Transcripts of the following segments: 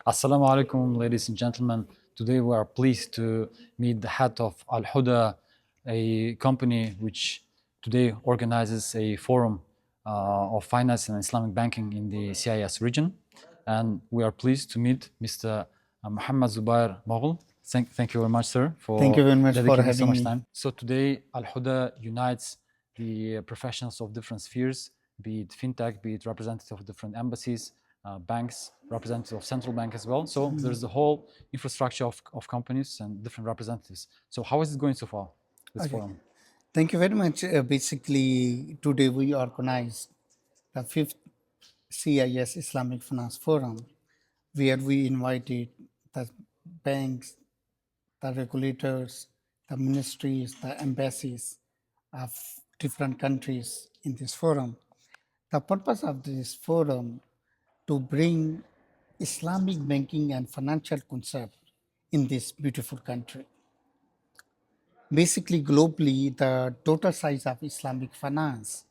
Assalamu alaikum, ladies and gentlemen. Today we are pleased to meet the head of Al Huda, a company which today organizes a forum of finance and Islamic banking in the CIS region. And we are pleased to meet Mr. Muhammad Zubair Mughal. Thank you very much, sir, Thank you for very much for dedicating so having much me. time. So today Al Huda unites the professionals of different spheres, be it fintech, be it representative of different embassies, banks, representative of central bank as well. So there's the whole infrastructure of companies and different representatives. So how is it going so far, this Okay. forum? Thank you very much. Basically, today we organized the fifth CIS Islamic Finance Forum, where we invited the banks, the regulators, the ministries, the embassies of different countries in this forum. The purpose of this forum to bring Islamic banking and financial concept in this beautiful country. Basically, globally, the total size of Islamic finance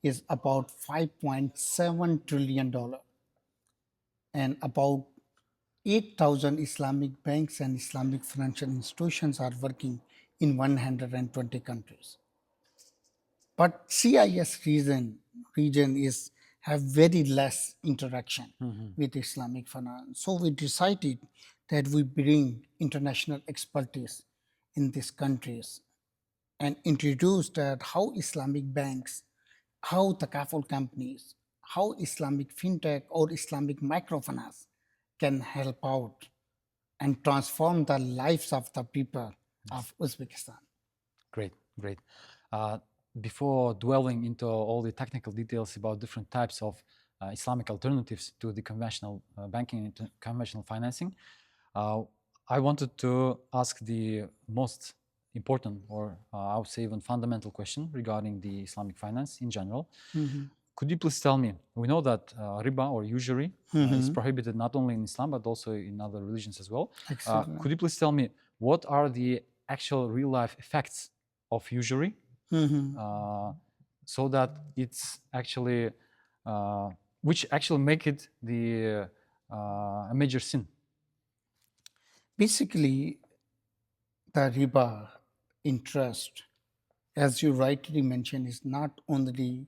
is about $5.7 trillion, and about 8,000 Islamic banks and Islamic financial institutions are working in 120 countries. But CIS region is have very less interaction with Islamic finance. So we decided that we bring international expertise in these countries and introduced that how Islamic banks, how the takaful companies, how Islamic fintech or Islamic microfinance can help out and transform the lives of the people of Uzbekistan. Great, great. Uh, Before dwelling into all the technical details about different types of Islamic alternatives to the conventional banking and conventional financing, uh, I wanted to ask the most important, or I would say even fundamental question regarding the Islamic finance in general. Could you please tell me? We know that riba or usury is prohibited not only in Islam but also in other religions as well. Excellent. Could you please tell me what are the actual real life effects of usury so that it's actually which actually make it the a major sin? Basically, the riba interest, as you rightly mentioned, is not only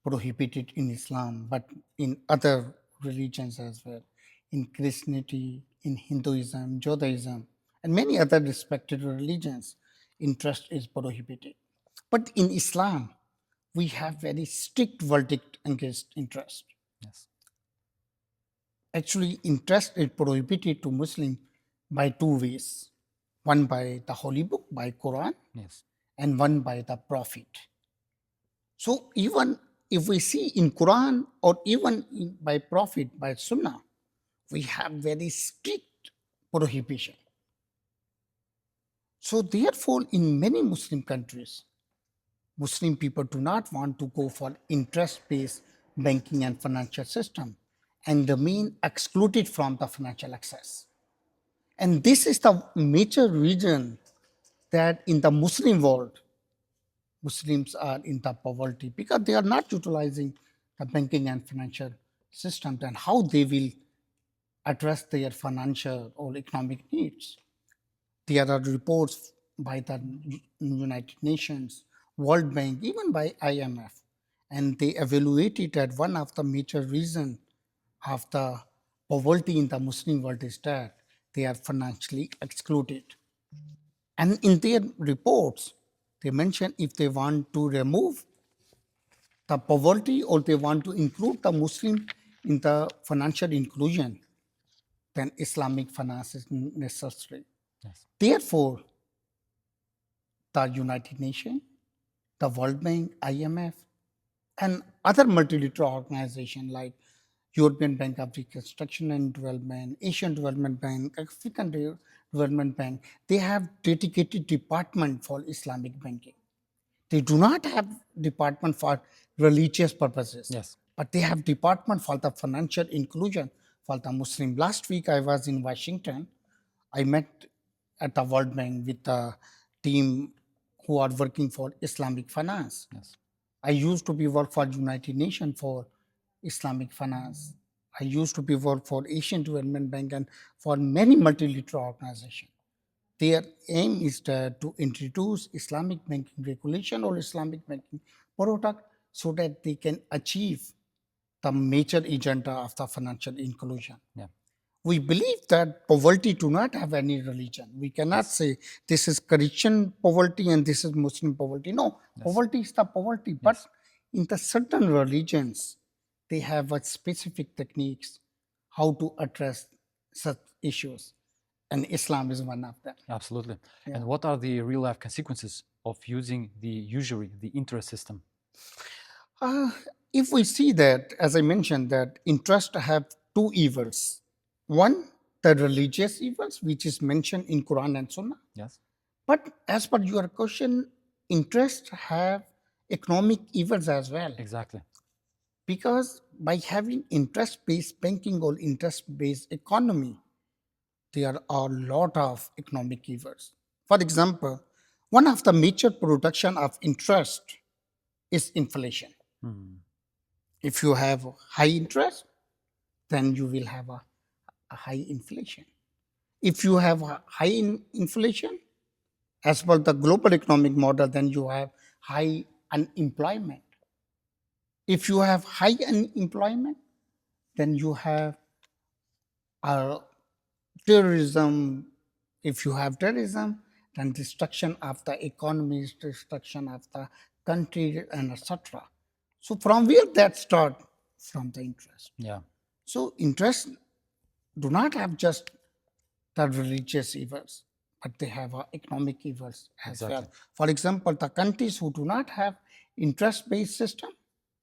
prohibited in Islam but in other religions as well, in Christianity, in Hinduism, Judaism, and many other respected religions. Interest is prohibited. But in Islam, we have very strict verdict against interest. Yes. Actually, interest is prohibited to Muslim by two ways. One by the Holy Book, by Quran, Yes. and one by the Prophet. So even if we see in Quran or even by Prophet, by Sunnah, we have very strict prohibition. So therefore, in many Muslim countries, Muslim people do not want to go for interest-based banking and financial system and remain excluded from the financial access. And this is the major reason that in the Muslim world, Muslims are in the poverty because they are not utilizing the banking and financial systems and how they will address their financial or economic needs. There are reports by the United Nations, World Bank, even by IMF, and they evaluated that one of the major reasons of the poverty in the Muslim world is that they are financially excluded. And in their reports, they mention if they want to remove the poverty or they want to include the Muslim in the financial inclusion, then Islamic finance is necessary. Yes. Therefore, the United Nations, the World Bank, IMF, and other multilateral organizations like European Bank of Reconstruction and Development, Asian Development Bank, African Development Bank, they have dedicated department for Islamic banking. They do not have department for religious purposes, Yes. but they have department for the financial inclusion for the Muslim. Last week I was in Washington. I met at the World Bank with the team who are working for Islamic finance. Yes. I used to be work for United Nations for Islamic finance. I used to be work for Asian Development Bank and for many multilateral organizations. Their aim is to introduce Islamic banking regulation or Islamic banking product so that they can achieve the major agenda of the financial inclusion. Yeah. We believe that poverty do not have any religion. We cannot say this is Christian poverty and this is Muslim poverty. No, poverty is the poverty. But in the certain religions, they have a specific techniques how to address such issues. And Islam is one of them. Absolutely. And what are the real life consequences of using the usury, the interest system? If we see that, as I mentioned, that interest have two evils. One, the religious evils, which is mentioned in Quran and Sunnah. Yes. But as per your question, interest have economic evils as well. Exactly. Because by having interest-based banking or interest-based economy, there are a lot of economic evils. For example, one of the major production of interest is inflation. If you have high interest, then you will have a high inflation. If you have a high inflation, as per the global economic model, then you have high unemployment. If you have high unemployment, then you have terrorism. If you have terrorism, then destruction of the economy, destruction of the country, and etc. So from where that start? From the interest. Yeah. So interest do not have just the religious evils, but they have economic evils as well. For example, the countries who do not have interest-based system,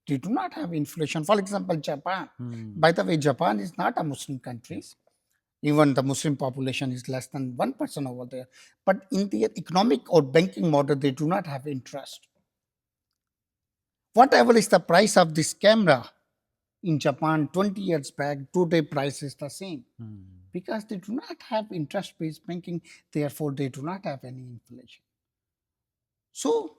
they do not have inflation. For example, Japan. By the way, Japan is not a Muslim country. Yes. Even the Muslim population is less than 1% over there. But in their economic or banking model, they do not have interest. Whatever is the price of this camera in Japan 20 years back, today price is the same. Because they do not have interest-based banking, therefore they do not have any inflation. So,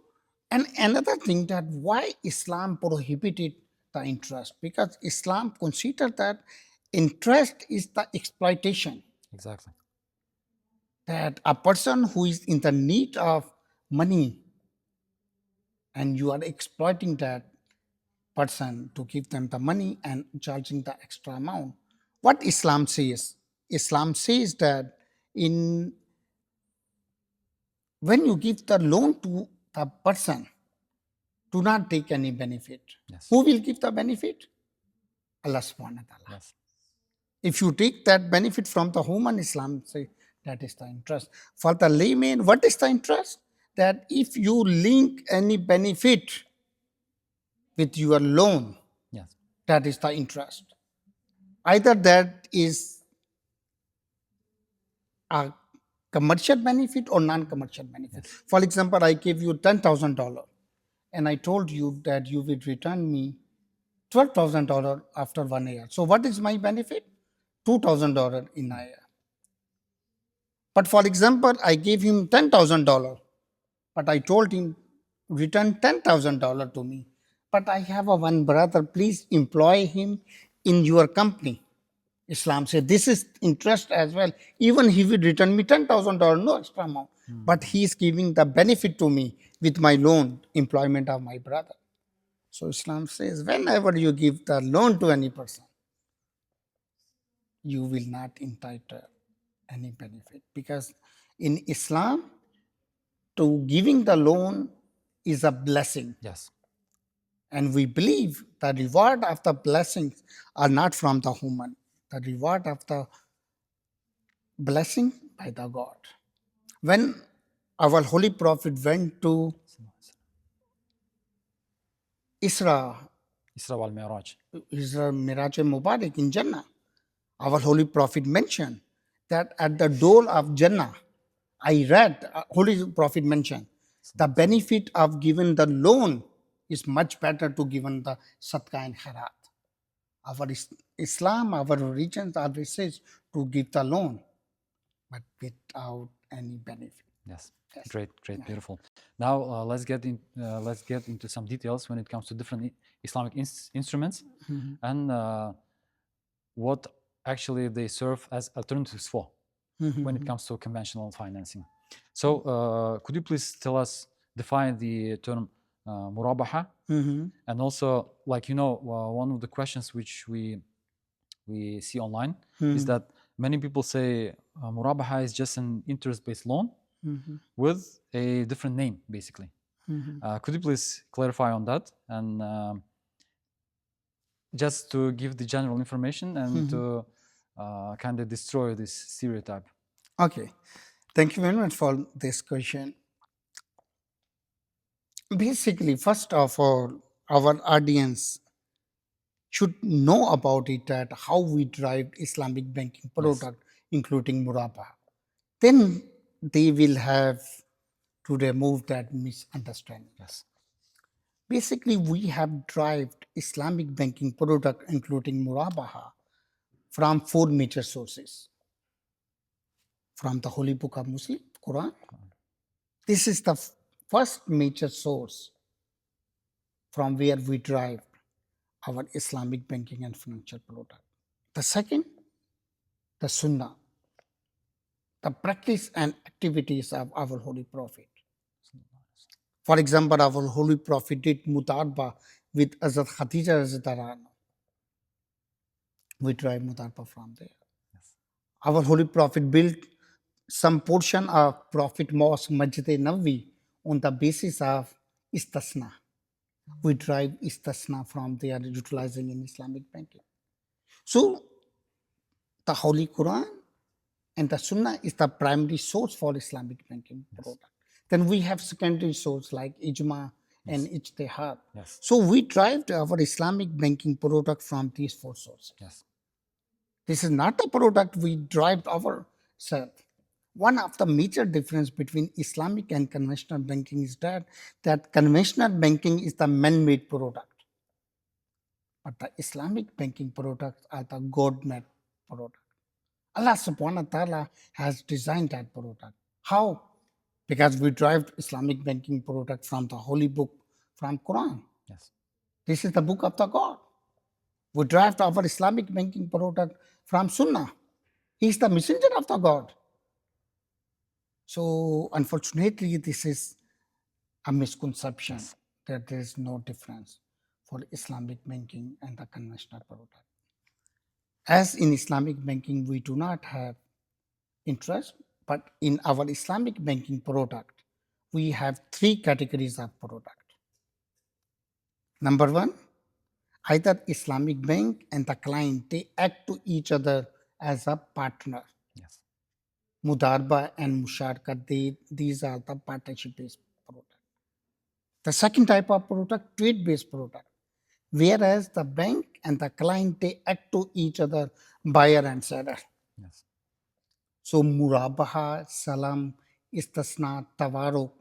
and another thing that why Islam prohibited the interest, because Islam considered that interest is the exploitation. Exactly. That a person who is in the need of money and you are exploiting that person to give them the money and charging the extra amount. What Islam says? Islam says that when you give the loan to the person, do not take any benefit. Yes. Who will give the benefit? Allah subhanahu wa ta'ala. Yes. If you take that benefit from the human, Islam say that is the interest. For the layman, what is the interest? That if you link any benefit with your loan, Yes. that is the interest. Either that is a commercial benefit or non-commercial benefit. Yes. For example, I gave you $10,000 and I told you that you will return me $12,000 after 1 year. So what is my benefit? $2,000 in a year. But for example, I gave him $10,000, but I told him return $10,000 to me. But I have one brother, please employ him in your company. Islam said this is interest as well. Even he will return me $10,000, no extra amount. But he is giving the benefit to me with my loan, employment of my brother. So Islam says whenever you give the loan to any person, you will not entitle any benefit. Because in Islam, to giving the loan is a blessing. Yes. And we believe the reward of the blessings are not from the human. The reward of the blessing by the God. When our Holy Prophet went to Isra wal Mi'raj. Miraj Mubarak in Jannah, our Holy Prophet mentioned that at the door of Jannah, I read, Holy Prophet mentioned, the benefit of giving the loan is much better to given the sadaqah and khairat. Our Islam, our religions always says to give the loan, but without any benefit. Yes. Great, beautiful. Now let's get into some details when it comes to different Islamic instruments and what actually they serve as alternatives for when it comes to conventional financing. So could you please tell us, define the term murabaha, and also, like, one of the questions which we see online is that many people say murabaha is just an interest-based loan with a different name, basically. Could you please clarify on that, and just to give the general information and to kind of destroy this stereotype? Okay, thank you very much for this question. Basically, first of all, our audience should know about it, that how we drive Islamic banking product, including Murabaha. Then they will have to remove that misunderstanding. Yes. Basically, we have derived Islamic banking product, including Murabaha, from four major sources. From the Holy Book of Muslim, Quran. This is the first major source from where we derive our Islamic banking and financial product. The second, the Sunnah, the practice and activities of our Holy Prophet. For example, our Holy Prophet did mutarba with Hazrat Khadija Radhiyallahu anha. We derive mutarba from there. Our Holy Prophet built some portion of Prophet Mosque Masjid Nabawi on the basis of istasna. We derive istasna from there, utilizing in Islamic banking. So the Holy Quran and the Sunnah is the primary source for Islamic banking product. Then we have secondary source like Ijma and Ijtihad. Yes. So we derived our Islamic banking product from these four sources. Yes. This is not a product we derived ourselves. One of the major difference between Islamic and conventional banking is that conventional banking is the man-made product. But the Islamic banking products are the God-made product. Allah subhanahu wa ta'ala has designed that product. How? Because we derived Islamic banking product from the Holy Book, from Quran. Yes. This is the book of the God. We derived our Islamic banking product from Sunnah. He is the messenger of the God. So unfortunately, this is a misconception that there is no difference for Islamic banking and the conventional product. As in Islamic banking, we do not have interest, but in our Islamic banking product, we have three categories of product. Number one, either Islamic bank and the client, they act to each other as a partner. Yes. Mudarba and Musharka, these are the partnership-based product. The second type of product, trade-based product, whereas the bank and the client, they act to each other, buyer and seller. Yes. So Murabaha, Salam, Istasna, Tawaruk,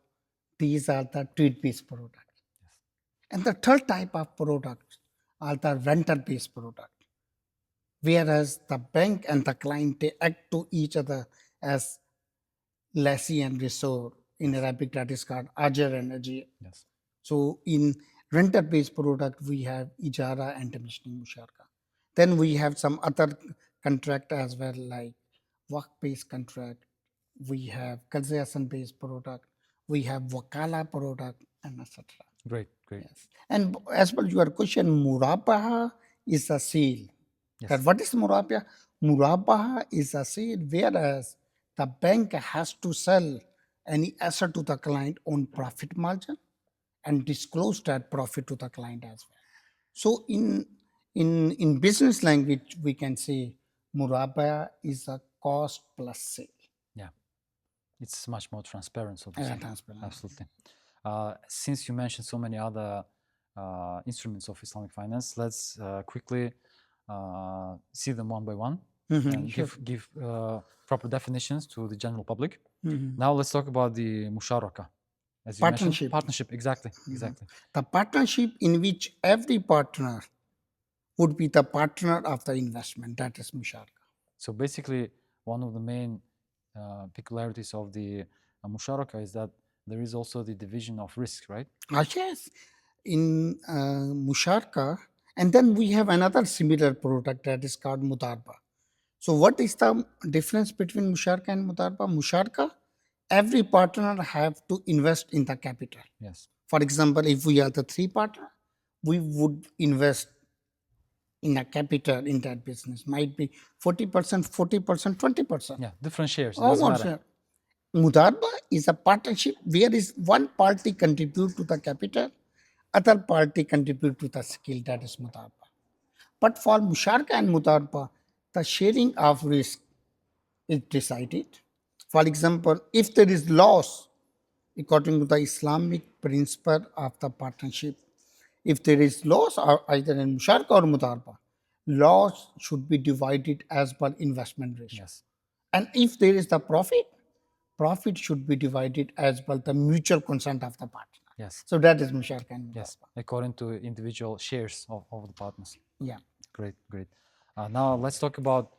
these are the trade-based products. Yes. And the third type of product are the rental-based product, whereas the bank and the client, they act to each other as lessee and resort. In Arabic, that is called Ajar and Ajir. Yes. So in renter-based product, we have Ijara and Commissioning Musharka. Then we have some other contract as well, like work-based contract. We have Kalzayassan-based product. We have Wakala product, and etc. Great. Great. Yes. And as per your question, Murabaha is a sale. Yes. That what is Murabaha? Murabaha is a sale, whereas the bank has to sell any asset to the client on profit margin and disclose that profit to the client as well. So in business language, we can say Murabaha is a cost plus sale. Yeah. It's much more transparent, so to say. Transparent. Absolutely. Since you mentioned so many other instruments of Islamic finance, let's quickly see them one by one and Sure. give proper definitions to the general public. Now let's talk about the musharaka. As you mentioned, Partnership. partnership, exactly, exactly. The partnership in which every partner would be the partner of the investment, that is Musharaka. So basically, one of the main peculiarities of the musharaka is that there is also the division of risk, right? Yes, in Musharaka, And then we have another similar product that is called Mudarba. So what is the difference between Musharka and Mudarba? Musharka, every partner have to invest in the capital. Yes. For example, if we are the three partner, we would invest in a capital in that business. Might be 40%, 40%, 20%. Yeah. Different shares. It Or doesn't more matter. share. Mudarba is a partnership where is one party contribute to the capital, other party contribute to the skill, that is Mudarba. But for Musharka and Mudarba, the sharing of risk is decided. For example, if there is loss, according to the Islamic principle of the partnership, if there is loss or either in Musharka or Mudarba, loss should be divided as per investment ratio. Yes. And if there is the profit, profit should be divided as per the mutual consent of the partner. Yes. So that is Musharka and Mudarba. Yes. According to individual shares of the partners. Yeah. Great. Great. Now let's talk about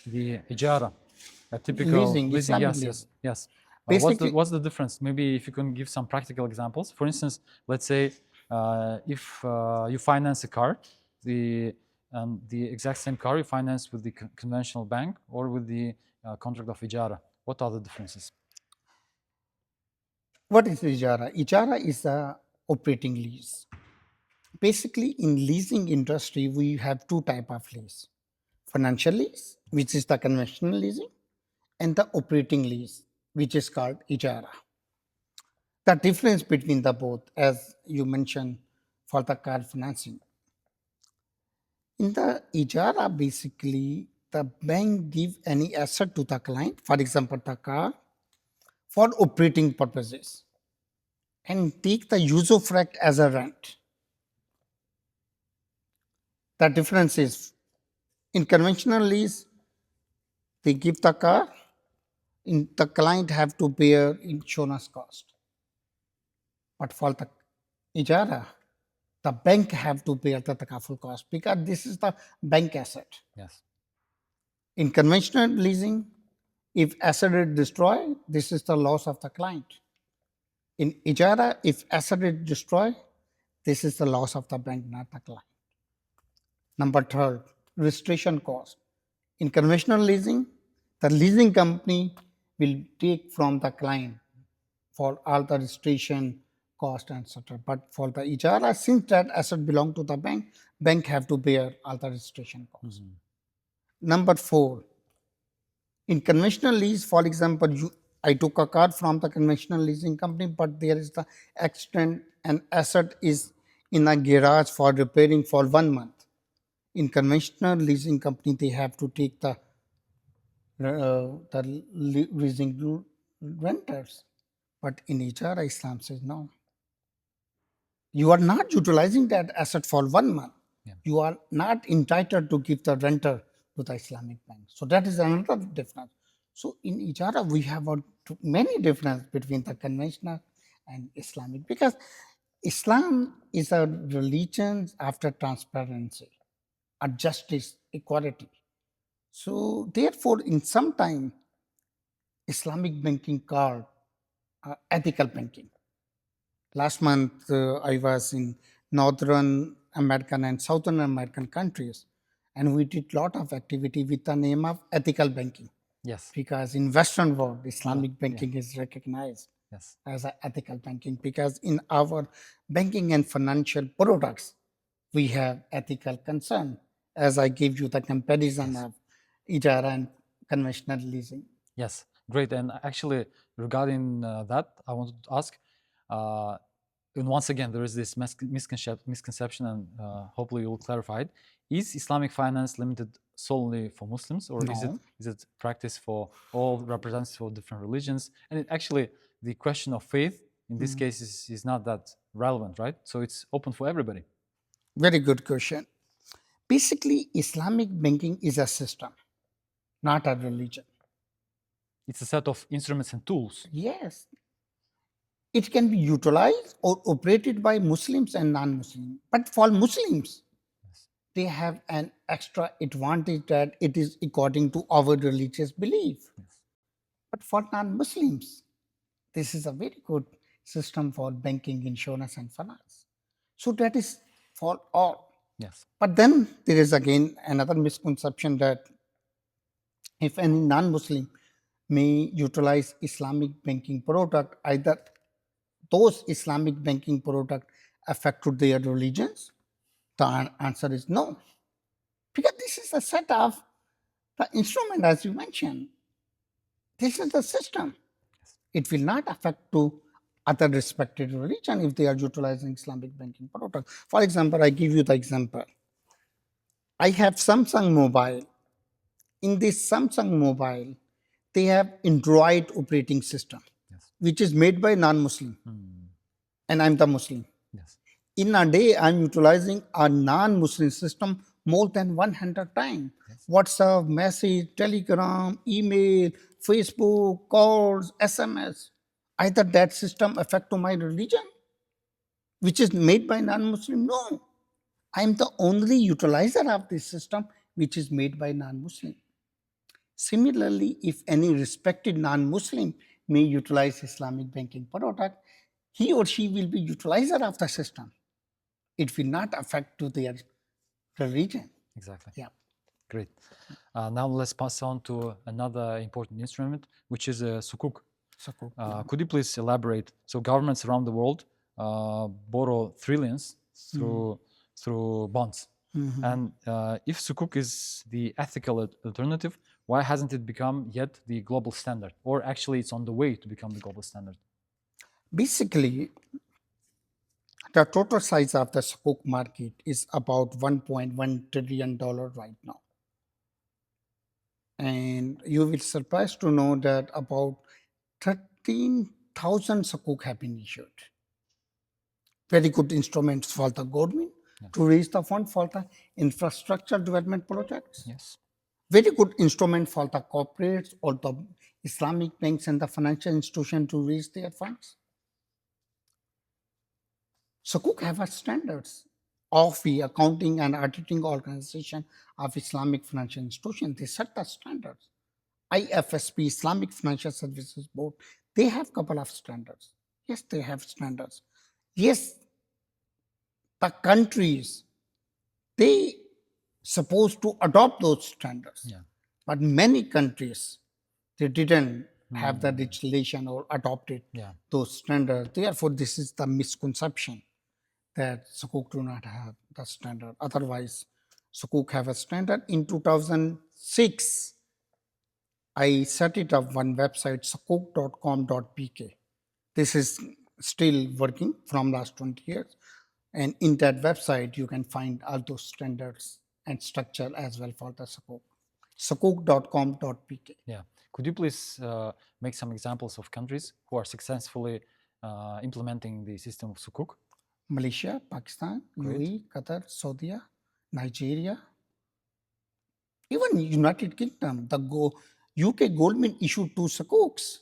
the ijara, a typical Leasing, leasing. Islamic Yes. Yes. leasing. Yes. Basically, What's the difference? Maybe if you can give some practical examples. For instance, let's say if you finance a car, the exact same car you finance with the conventional bank or with the contract of ijara. What are the differences? what is Ijara? Ijara is a operating lease. Basically, in leasing industry, we have two type of lease: financial lease, which is the conventional leasing, and the operating lease, which is called Ijara. The difference between the both, as you mentioned, for the car financing. In the Ijara, basically, the bank give any asset to the client, for example, the car, for operating purposes, and take the usufruct as a rent. The difference is in conventional lease, they give the car, in the client have to bear insurance cost. But for the Ijara, the bank have to bear the takaful cost because this is the bank asset. Yes. In conventional leasing, if asset is destroyed, this is the loss of the client. In Ijara, if asset is destroyed, this is the loss of the bank, not the client. Number third, registration cost. In conventional leasing, the leasing company will take from the client for all the registration cost and etc. But for the Ijara, since that asset belong to the bank have to bear all the registration cost. Number four, in conventional lease, for example, I took a car from the conventional leasing company, but there is the accident and asset is in a garage for repairing for 1 month. In conventional leasing company, they have to take the leasing renters. But in Ijara, Islam says no. You are not utilizing that asset for 1 month. Yeah. You are not entitled to give the renter to the Islamic bank. So that is another difference. So in Ijara, we have many difference between the conventional and Islamic because Islam is a religion after transparency, a justice, equality. So therefore, in some time, Islamic banking called ethical banking. Last month, I was in Northern American and Southern American countries, and we did lot of activity with the name of ethical banking. Yes. Because in Western world, Islamic banking is recognized Yes. as a ethical banking. Because in our banking and financial products, we have ethical concern. As I gave you the comparison of Ijara and conventional leasing. Yes, great. And actually, regarding that, I wanted to ask, and once again, there is this misconception, and hopefully you will clarify it. Is Islamic finance limited solely for Muslims, or No. is it practice for all representatives for different religions? And actually, the question of faith in this case is not that relevant, right? So it's open for everybody. Very good question. Basically, Islamic banking is a system, not a religion. It's a set of instruments and tools. Yes, it can be utilized or operated by Muslims and non-Muslims. But for Muslims, they have an extra advantage that it is according to our religious belief. But for non-Muslims, this is a very good system for banking, insurance, and finance. So that is for all. Yes. But then there is again another misconception that if any non-Muslim may utilize Islamic banking product, either those Islamic banking product affect to their religions? The answer is no, because this is a set of the instrument, as you mentioned. This is the system. It will not affect to other respected religion if they are utilizing Islamic banking product. For example, I give you the example. I have Samsung mobile. In this Samsung mobile, they have Android operating system, Yes. which is made by non-Muslim, and I'm the Muslim. Yes. In a day, I'm utilizing a non-Muslim system more than 100 times. WhatsApp, message, Telegram, email, Facebook, calls, SMS. Either that system affect to my religion, which is made by non-Muslim? No. I'm the only utilizer of this system which is made by non-Muslim. Similarly, if any respected non-Muslim may utilize Islamic banking product, he or she will be utilizer of the system. It will not affect to their religion. Exactly. Yeah. Great. Now let's pass on to another important instrument, which is a sukuk. So, Could you please elaborate? So governments around the world borrow trillions through bonds. And if sukuk is the ethical alternative, why hasn't it become yet the global standard? Or actually, it's on the way to become the global standard? basically, the total size of the sukuk market is about $1.1 trillion right now. And you will be surprised to know that about 13,000 sukuk have been issued. Very good instruments for the government to raise the fund for the infrastructure development projects. Yes. Very good instrument for the corporates or the Islamic banks and the financial institution to raise their funds. Sukuk have a standards of the accounting and auditing organization of Islamic financial institution. They set the standards. IFSB, Islamic Financial Services Board, they have couple of standards. Yes, they have standards. Yes, the countries, they supposed to adopt those standards. Yeah. But many countries, they didn't have the legislation or adopted Yeah. those standards. Therefore, this is the misconception that Sukuk do not have the standard. Otherwise, Sukuk have a standard. In 2006, I set it up one website, sukuk.com.pk. This is still working from last 20 years. And in that website, you can find all those standards and structure as well for the Sukuk. Sukuk.com.pk. Yeah. Could you please make some examples of countries who are successfully implementing the system of sukuk? Malaysia, Pakistan, Great. UAE, Qatar, Saudi, Nigeria, even United Kingdom. The UK government issued 2 sukuks.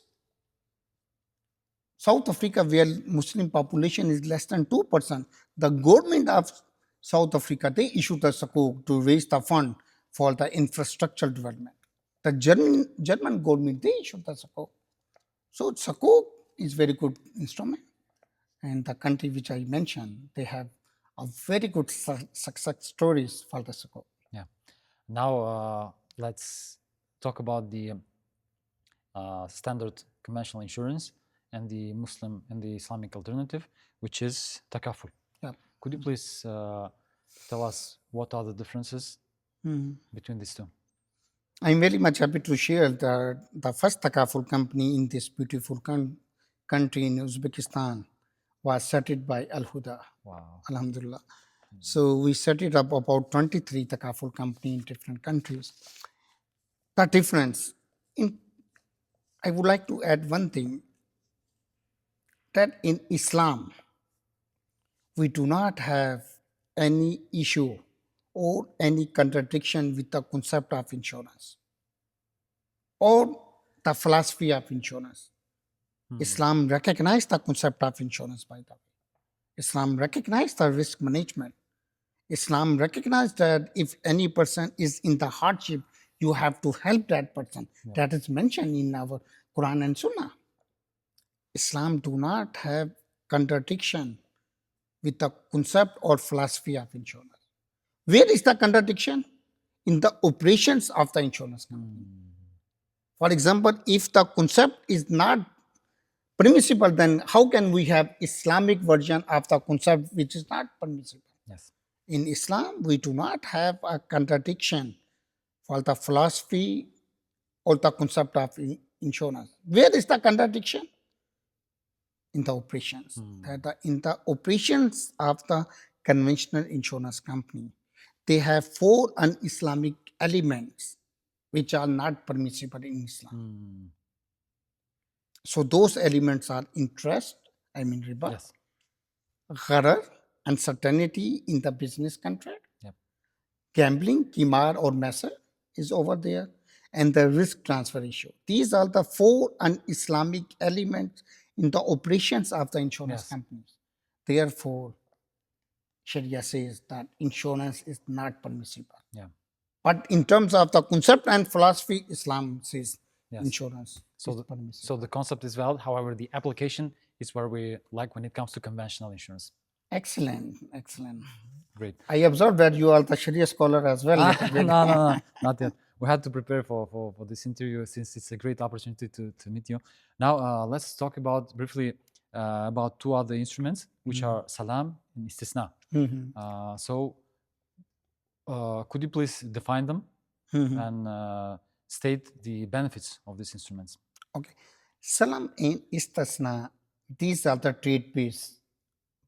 South Africa, where Muslim population is less than 2%, the government of South Africa, they issued a sukuk to raise the fund for the infrastructure development. The German government, they issued the sukuk. So sukuk is very good instrument. And the country which I mentioned, they have a very good success stories for the sukuk. Yeah. Now let's talk about the standard conventional insurance and the Muslim and the Islamic alternative, which is takaful. Yeah. Could you please tell us what are the differences between these two? I'm very much happy to share that the first takaful company in this beautiful country in Uzbekistan was started by Al Huda. Wow. Alhamdulillah. So we set it up about 23 takaful company in different countries. The difference in, I would like to add one thing, that in Islam, we do not have any issue or any contradiction with the concept of insurance or the philosophy of insurance. Islam recognized the concept of insurance, by the way. Islam recognized the risk management. Islam recognized that if any person is in the hardship, you have to help that person. That is mentioned in our Quran and Sunnah. Islam do not have contradiction with the concept or philosophy of insurance. Where is the contradiction? In the operations of the insurance company. For example, if the concept is not permissible, then how can we have Islamic version of the concept which is not permissible? Yes. In Islam, we do not have a contradiction for the philosophy or the concept of insurance. Where is the contradiction? In the operations. In the operations of the conventional insurance company, they have 4 un-Islamic elements which are not permissible in Islam. So those elements are interest, riba, Yes. gharar, uncertainty in the business contract, Yep. gambling, kimar or mesa is over there, and the risk transfer issue. These are the 4 un-Islamic elements in the operations of the insurance Yes. companies. Therefore, Sharia says that insurance is not permissible. Yeah. But in terms of the concept and philosophy, Islam says Yes. insurance is permissible. So the concept is valid. However, the application is where we like when it comes to conventional insurance. Excellent, excellent. Great. I observed that you are the Sharia scholar as well. No, not yet. We had to prepare for this interview since it's a great opportunity to meet you. Now, let's talk about briefly about 2 other instruments, which are salam and istisna. So, could you please define them and state the benefits of these instruments? Okay. Salam and istisna, these are the trade-based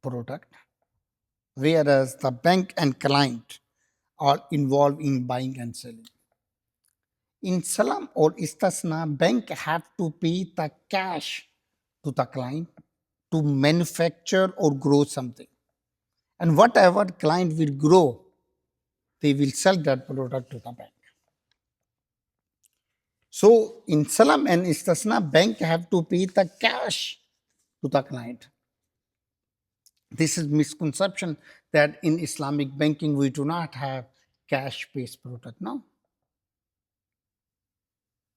product, whereas the bank and client are involved in buying and selling. In salam or istisna, bank have to pay the cash to the client to manufacture or grow something. And whatever client will grow, they will sell that product to the bank. So in salam and istisna, bank have to pay the cash to the client. This is misconception that in Islamic banking we do not have cash-based product. No.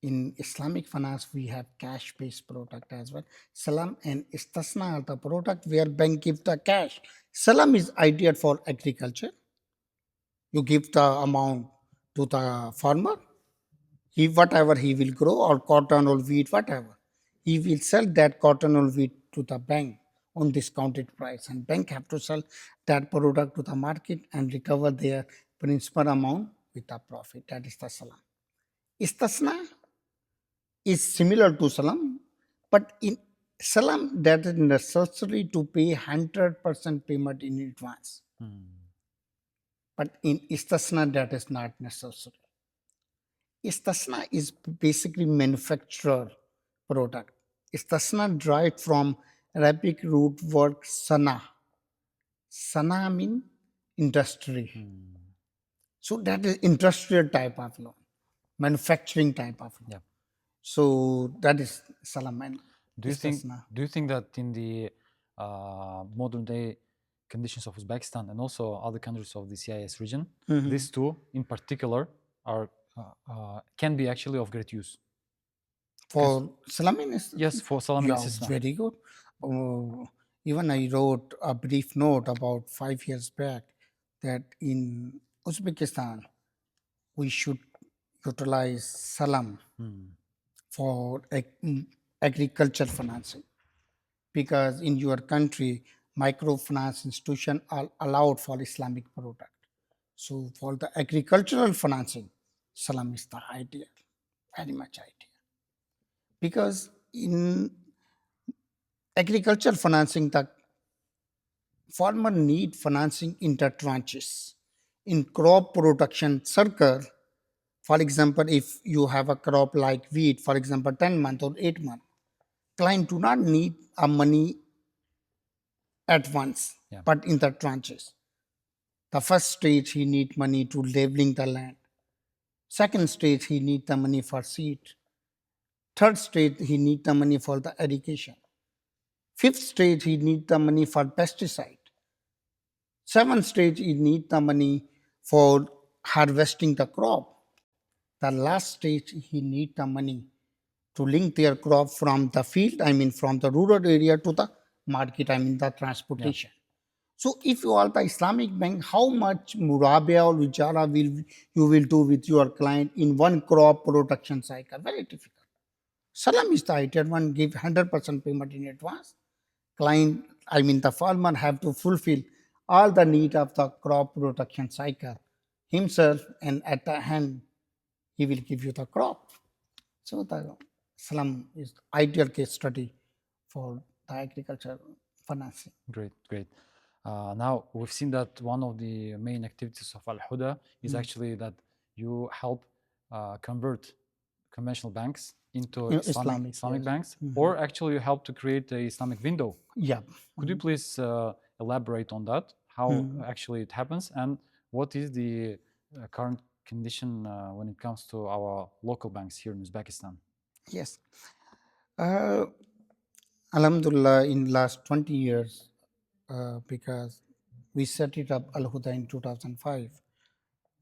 In Islamic finance we have cash-based product as well. Salam and istisna are the product where bank give the cash. Salam is ideal for agriculture. You give the amount to the farmer. Whatever he will grow, or cotton or wheat, whatever, he will sell that cotton or wheat to the bank on discounted price, and bank have to sell that product to the market and recover their principal amount with a profit. That is the salam. Istisna is similar to salam, but in salam that is necessary to pay 100% payment in advance. But in istisna that is not necessary. Istisna is basically manufacturer product. Istisna derived from Arabic root word sana. Sana means industry. So that is industrial type of loan, manufacturing type of loan. Yeah. So that is salam and Do you istisna. think that in the modern day conditions of Uzbekistan and also other countries of the CIS region, these 2 in particular are can be actually of great use? For salam and istisna? Yes, for salam and Yeah, istisna. very good. Even I wrote a brief note about 5 years back that in Uzbekistan we should utilize salam for agriculture financing, because in your country microfinance institution are allowed for Islamic product. So for the agricultural financing, salam is the ideal, very much ideal, because in agriculture financing the farmer need financing inter tranches. In crop production circle, for example, if you have a crop like wheat, for example, 10 month or 8 month, client do not need a money at once, but in the tranches. The first stage he need money to leveling the land. Second stage he need the money for seed. Third stage he need the money for the irrigation. Fifth stage he need the money for pesticide. Seventh stage he need the money for harvesting the crop. The last stage he need the money to link their crop from the field, from the rural area to the market, the transportation. So if you are the Islamic bank, how much murabia or wijara will you will do with your client in one crop production cycle? Very difficult. Salam is the ideal one, give 100% payment in advance. Client, I mean the farmer have to fulfill all the need of the crop production cycle himself, and at the end he will give you the crop. So the Salam is ideal case study for the agriculture financing. Great, great. Now we've seen that one of the main activities of Al Huda is actually that you help convert conventional banks into Islamic Yes. banks, or actually you help to create a Islamic window. Yeah. Could you please elaborate on that? How actually it happens, and what is the current condition when it comes to our local banks here in Uzbekistan? Yes. Uh, Alhamdulillah, in last 20 years, because we set it up Al Huda in 2005,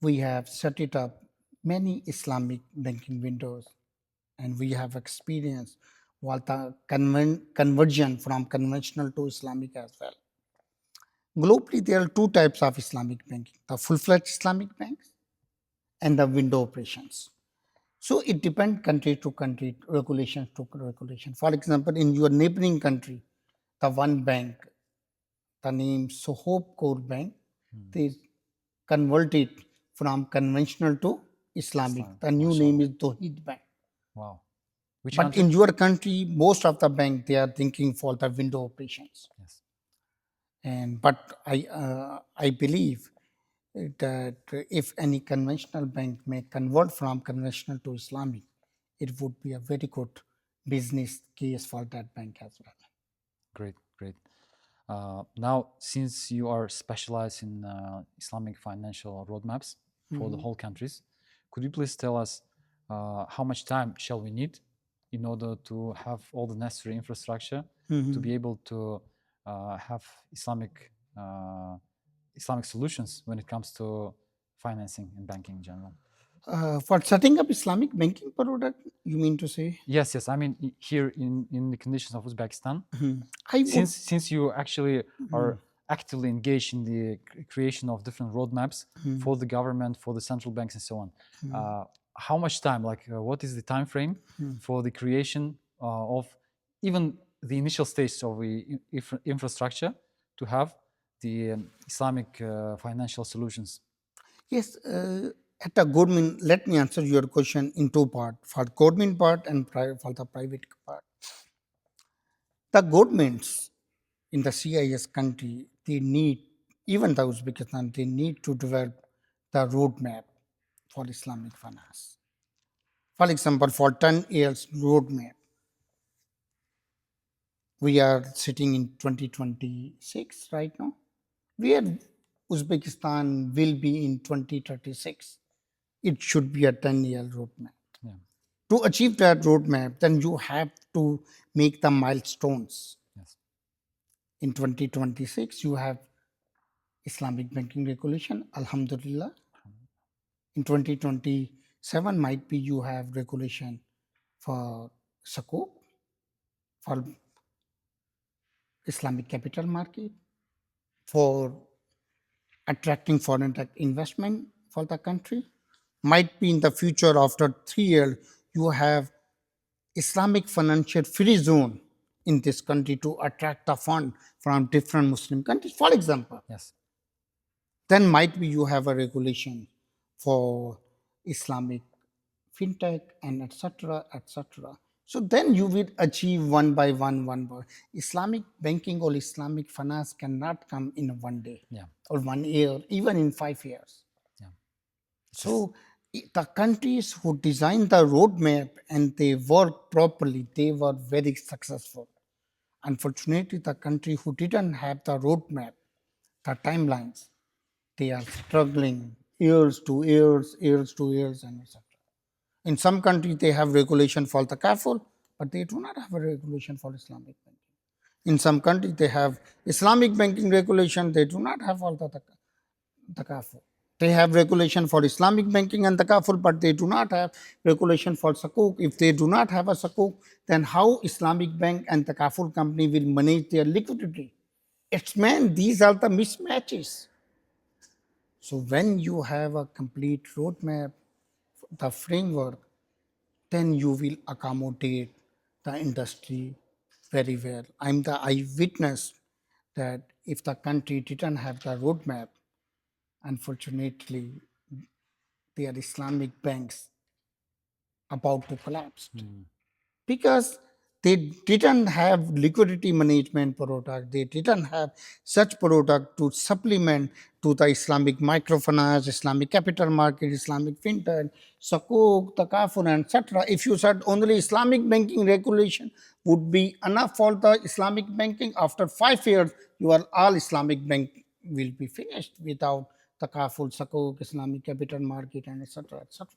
we have set it up many Islamic banking windows, and we have experienced what the conversion from conventional to Islamic as well. Globally, there are two types of Islamic banking: the full-fledged Islamic banks and the window operations. So it depends country to country, regulation to regulation. For example, in your neighboring country, the one bank, the name Sohob Core Bank, they converted from conventional to Islamic. The new name is Dohid Bank. Wow. Which But country? in your country, most of the bank they are thinking for the window operations. Yes. And but I believe that if any conventional bank may convert from conventional to Islamic, it would be a very good business case for that bank as well. Great, great. Now, since you are specialized in Islamic financial roadmaps for the whole countries, could you please tell us how much time shall we need in order to have all the necessary infrastructure to be able to have Islamic solutions when it comes to financing and banking in general? For setting up Islamic banking product, you mean to say? Yes, yes. I mean, here in the conditions of Uzbekistan, I would. since you actually are actively engaged in the creation of different roadmaps for the government, for the central banks, and so on, how much time? Like, what is the time frame for the creation of even the initial stage of the infrastructure to have the Islamic financial solutions? Yes, at the government, let me answer your question in two parts: for government part and for the private part. The governments in the CIS country, they need, even the Uzbekistan, they need to develop the roadmap for Islamic finance. For example, for 10 years roadmap, we are sitting in 2026 right now, where Uzbekistan will be in 2036. It should be a 10-year roadmap. Yeah. To achieve that roadmap, then you have to make the milestones. Yes. In 2026, you have Islamic banking regulation, Alhamdulillah. In 2027, might be you have regulation for Sukuk, for Islamic capital market, for attracting foreign direct investment for the country. Might be in the future, after 3 years, you have Islamic financial free zone in this country to attract the fund from different Muslim countries. For example, Yes. then might be you have a regulation for Islamic fintech and etc. etc. So then you will achieve one by one. Islamic banking or Islamic finance cannot come in one day Yeah. or 1 year, even in 5 years. Yeah. So the countries who designed the roadmap and they worked properly, they were very successful. Unfortunately, the country who didn't have the roadmap, the timelines, they are struggling years to years, years to years, and etc. In some countries, they have regulation for the kafir, but they do not have a regulation for Islamic banking. In some countries, they have Islamic banking regulation, they do not have all the kafir. They have regulation for Islamic banking and the kafir, but they do not have regulation for Sukuk. If they do not have a Sukuk, then how Islamic bank and the kafir company will manage their liquidity? It's meant these are the mismatches. So when you have a complete roadmap, the framework, then you will accommodate the industry very well. I'm the eyewitness that if the country didn't have the roadmap, unfortunately, their Islamic banks about to collapse because they didn't have liquidity management product. They didn't have such product to supplement to the Islamic microfinance, Islamic capital market, Islamic fintech, sukuk, takaful, and etc. If you said only Islamic banking regulation would be enough for the Islamic banking, after 5 years, your all Islamic bank will be finished without takaful, sukuk, Islamic capital market, and etc. etc.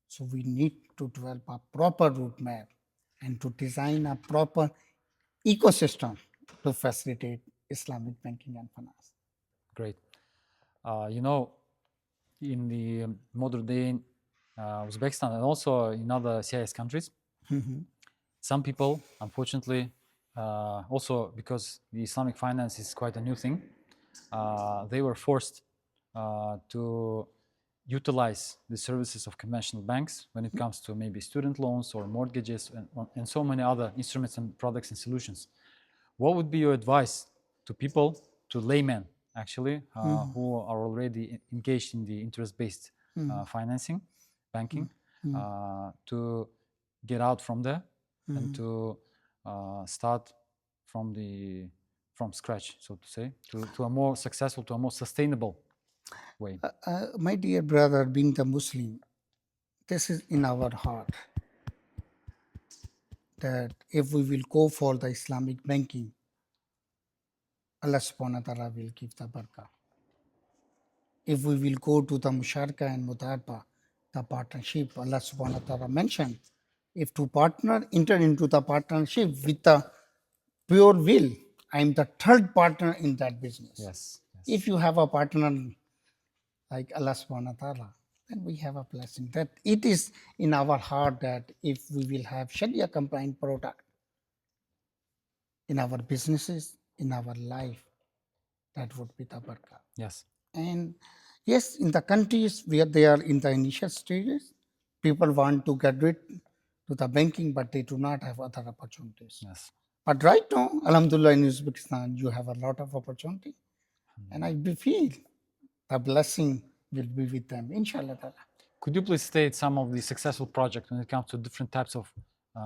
So we need to develop a proper roadmap and to design a proper ecosystem to facilitate Islamic banking and finance. Great. You know, in the modern day Uzbekistan and also in other CIS countries, some people, unfortunately, also because the Islamic finance is quite a new thing, they were forced to utilize the services of conventional banks when it comes to maybe student loans or mortgages and so many other instruments and products and solutions. What would be your advice to people, to laymen actually, who are already engaged in the interest-based financing, banking, to get out from there and to start from scratch, so to say, to a more successful, to a more sustainable way? My dear brother, being the Muslim, this is in our heart that if we will go for the Islamic banking, Allah subhanahu wa ta'ala will give the barakah. If we will go to the musharaka and mudarba, the partnership, Allah subhanahu wa ta'ala mentioned, if two partner enter into the partnership with the pure will, I am the third partner in that business. Yes. If you have a partner like Allah subhanahu wa ta'ala, then we have a blessing. That it is in our heart that if we will have Sharia compliant product in our businesses, in our life, that would be the barakah. Yes. And yes, in the countries where they are in the initial stages, people want to get rid to the banking, but they do not have other opportunities. Yes. But right now, Alhamdulillah, in Uzbekistan, you have a lot of opportunity. And I feel the blessing will be with them, inshallah. Could you please state some of the successful projects when it comes to different types of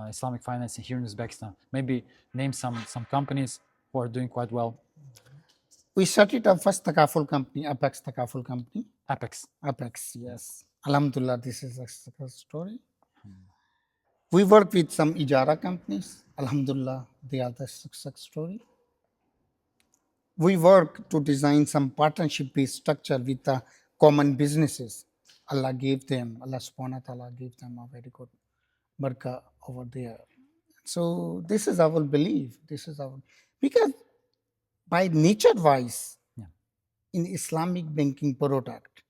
Islamic financing here in Uzbekistan? Maybe name some companies who are doing quite well. We started our first Takaful company, Apex Takaful company. Apex. Apex, yes. Alhamdulillah, this is a success story. We work with some Ijara companies. Alhamdulillah, they are the success story. We work to design some partnership-based structure with the common businesses. Allah gave them, Allah subhanahu wa ta'ala gave them a very good barakah over there. So this is our belief. Because by nature-wise, in Islamic banking product,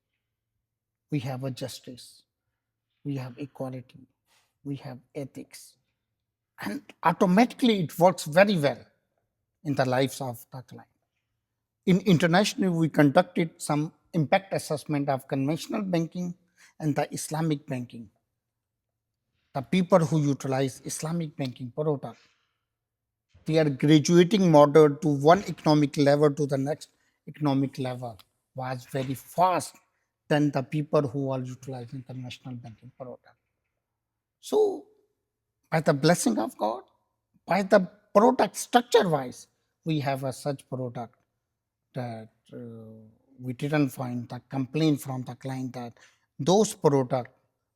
we have a justice, we have equality, we have ethics, and automatically it works very well in the lives of the client. Internationally, we conducted some impact assessment of conventional banking and the Islamic banking. The people who utilize Islamic banking product, they are graduating model to one economic level to the next economic level was very fast than the people who are utilizing conventional banking product. So, by the blessing of God, by the product structure wise, we have a such product that we didn't find the complaint from the client that those product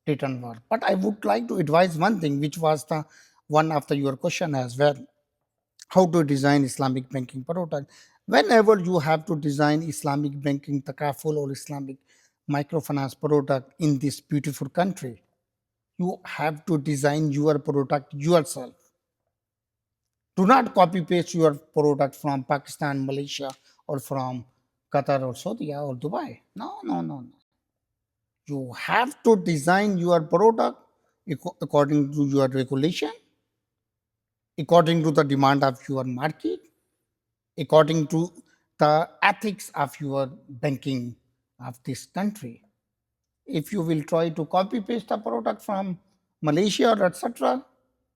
didn't work. But I would like to advise one thing, which was the one after your question as well. How to design Islamic banking product. Whenever you have to design Islamic banking takaful or Islamic microfinance product in this beautiful country, you have to design your product yourself. Do not copy paste your product from Pakistan, Malaysia, or from Qatar or Saudi or Dubai. No. You have to design your product according to your regulation, according to the demand of your market, according to the ethics of your banking of this country. If you will try to copy paste a product from Malaysia or etc.,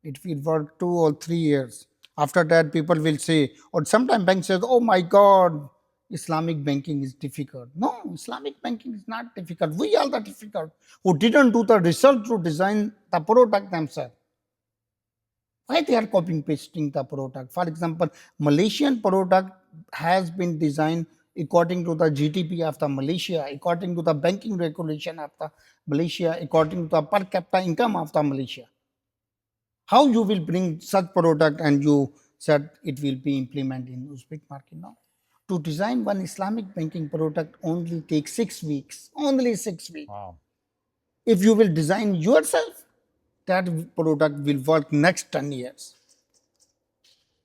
it will work 2 or 3 years. After that, people will say, or sometimes bank says, "Oh my God, Islamic banking is difficult." No, Islamic banking is not difficult. We are the difficult who didn't do the research to design the product themselves. Why they are copying pasting the product? For example, Malaysian product has been designed according to the GDP of the Malaysia, according to the banking regulation of the Malaysia, according to the per capita income of the Malaysia. How you will bring such product and you said it will be implemented in Uzbek market now? To design one Islamic banking product only takes 6 weeks, only 6 weeks. Wow. If you will design yourself, that product will work next 10 years.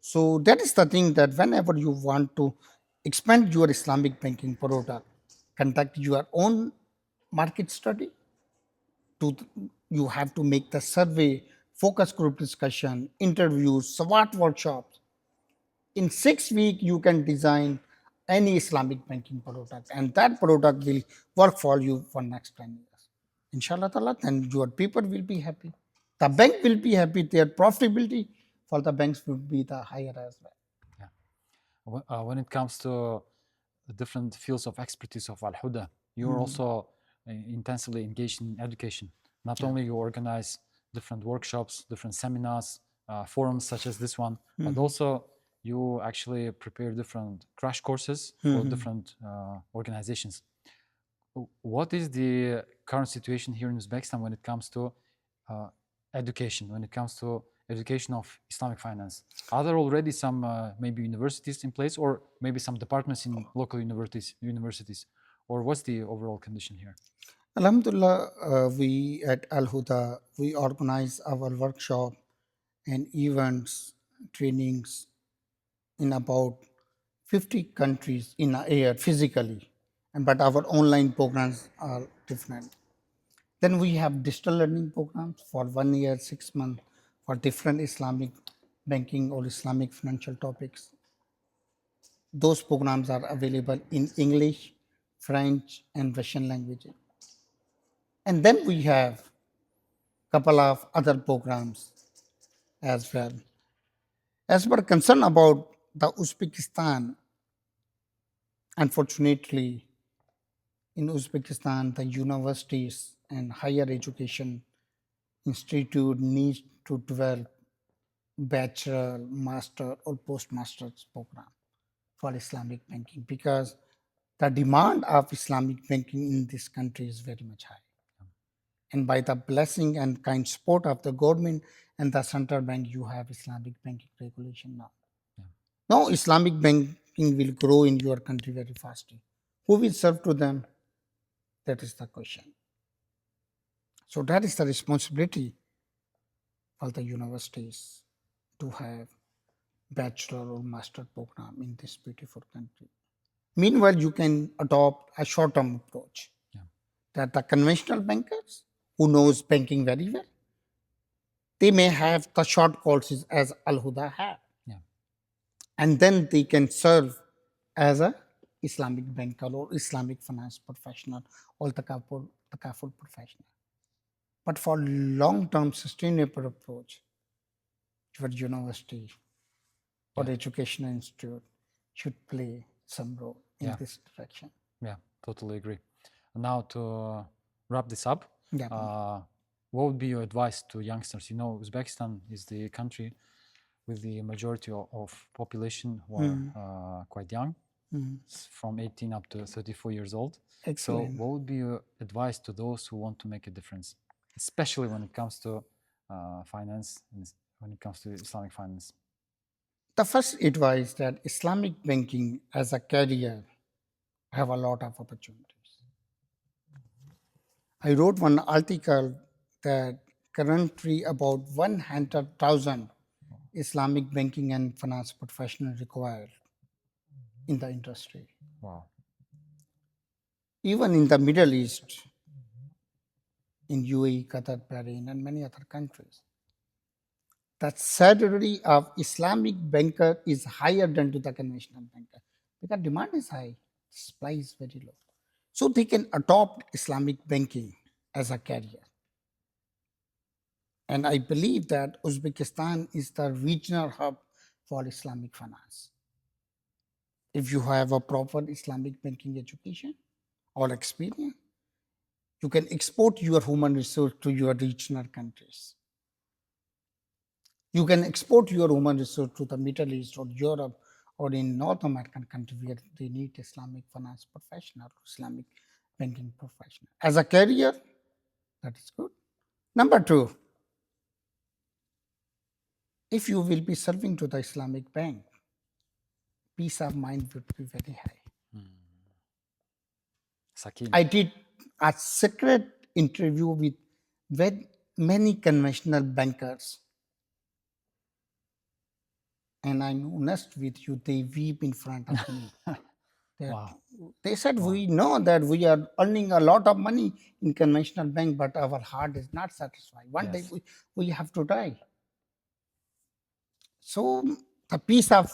So that is the thing, that whenever you want to expand your Islamic banking product, conduct your own market study. To you have to make the survey, focus group discussion, interviews, SWOT workshops. In 6 weeks, you can design any Islamic banking product, and that product will work for you for next 10 years. Inshallah ta'ala, then your people will be happy. The bank will be happy, their profitability for the banks will be the higher as well. When it comes to the different fields of expertise of Al Huda, you're also intensively engaged in education. Not only you organize different workshops, different seminars, forums such as this one, but also you actually prepare different crash courses for different organizations. What is the current situation here in Uzbekistan when it comes to education, when it comes to education of Islamic finance? Are there already some maybe universities in place, or maybe some departments in local universities, or what's the overall condition here? Alhamdulillah, we at Al Huda, we organize our workshop and events, trainings in about 50 countries in a year physically, but our online programs are different. Then we have digital learning programs for 1 year, 6 months for different Islamic banking or Islamic financial topics. Those programs are available in English, French, and Russian languages. And then we have a couple of other programs as well. As per concern about the Uzbekistan, unfortunately, in Uzbekistan, the universities and higher education institute need to develop bachelor, master, or postmaster's program for Islamic banking, because the demand of Islamic banking in this country is very much high. And by the blessing and kind support of the government and the central bank, you have Islamic banking regulation now. Now Islamic banking will grow in your country very fastly. Who will serve to them? That is the question. So that is the responsibility for the universities to have bachelor or master program in this beautiful country. Meanwhile, you can adopt a short-term approach that the conventional bankers who knows banking very well, they may have the short courses as Al Huda have. And then they can serve as a Islamic banker or Islamic finance professional or takaful professional. But for long-term sustainable approach, your university or educational institute should play some role in this direction. Yeah, totally agree. Now to wrap this up, what would be your advice to youngsters? You know, Uzbekistan is the country with the majority of population who are quite young, from 18 up to 34 years old. Excellent. So what would be your advice to those who want to make a difference, especially when it comes to finance and when it comes to Islamic finance? The first advice that Islamic banking as a career have a lot of opportunities. I wrote one article that currently about 100,000 Islamic banking and finance professionals required in the industry. Wow. Even in the Middle East, in UAE, Qatar, Bahrain, and many other countries. the salary of Islamic banker is higher than to the conventional banker because demand is high, supply is very low. So they can adopt Islamic banking as a career. And I believe that Uzbekistan is the regional hub for Islamic finance. If you have a proper Islamic banking education or experience, you can export your human resource to your regional countries. You can export your human resource to the Middle East or Europe or in North American country where they need Islamic finance professional, Islamic banking professional. As a career, that is good. Number two, if you will be serving to the Islamic bank, peace of mind would be very high. Sakina. I did a secret interview with very many conventional bankers. And I'm honest with you, they weep in front of me. Wow. They said, we know that we are earning a lot of money in conventional bank, but our heart is not satisfied. One day Yes. we have to die. So the peace of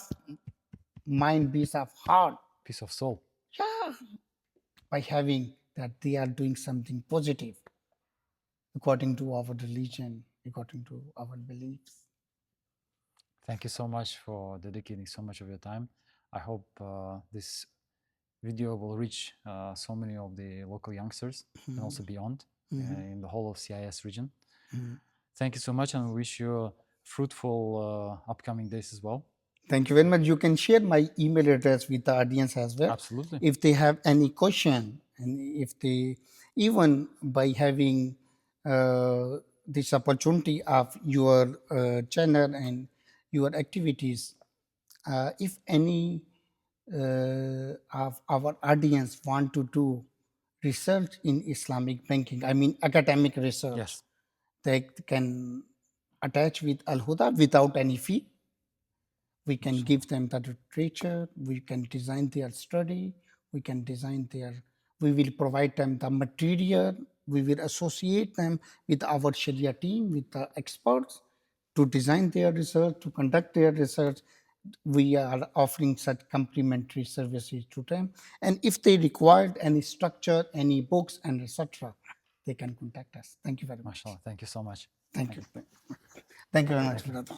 mind, peace of heart, Piece of soul. yeah, by having that they are doing something positive according to our religion, according to our beliefs. Thank you so much for dedicating so much of your time. I hope this video will reach so many of the local youngsters and also beyond in the whole of CIS region. Thank you so much, and we wish you fruitful upcoming days as well. Thank you very much. You can share my email address with the audience as well. Absolutely. If they have any question, and if they, even by having this opportunity of your channel and your activities, if any of our audience want to do research in Islamic banking, I mean academic research, Yes. they can attach with Al Huda without any fee. We can give them the literature, we can design their study, we will provide them the material, we will associate them with our Sharia team, with the experts to design their research, to conduct their research. We are offering such complimentary services to them. And if they require any structure, any books, and etc., they can contact us. Thank you very much. MashaAllah. Thank you so much. Thank you. Thank you very much, brother.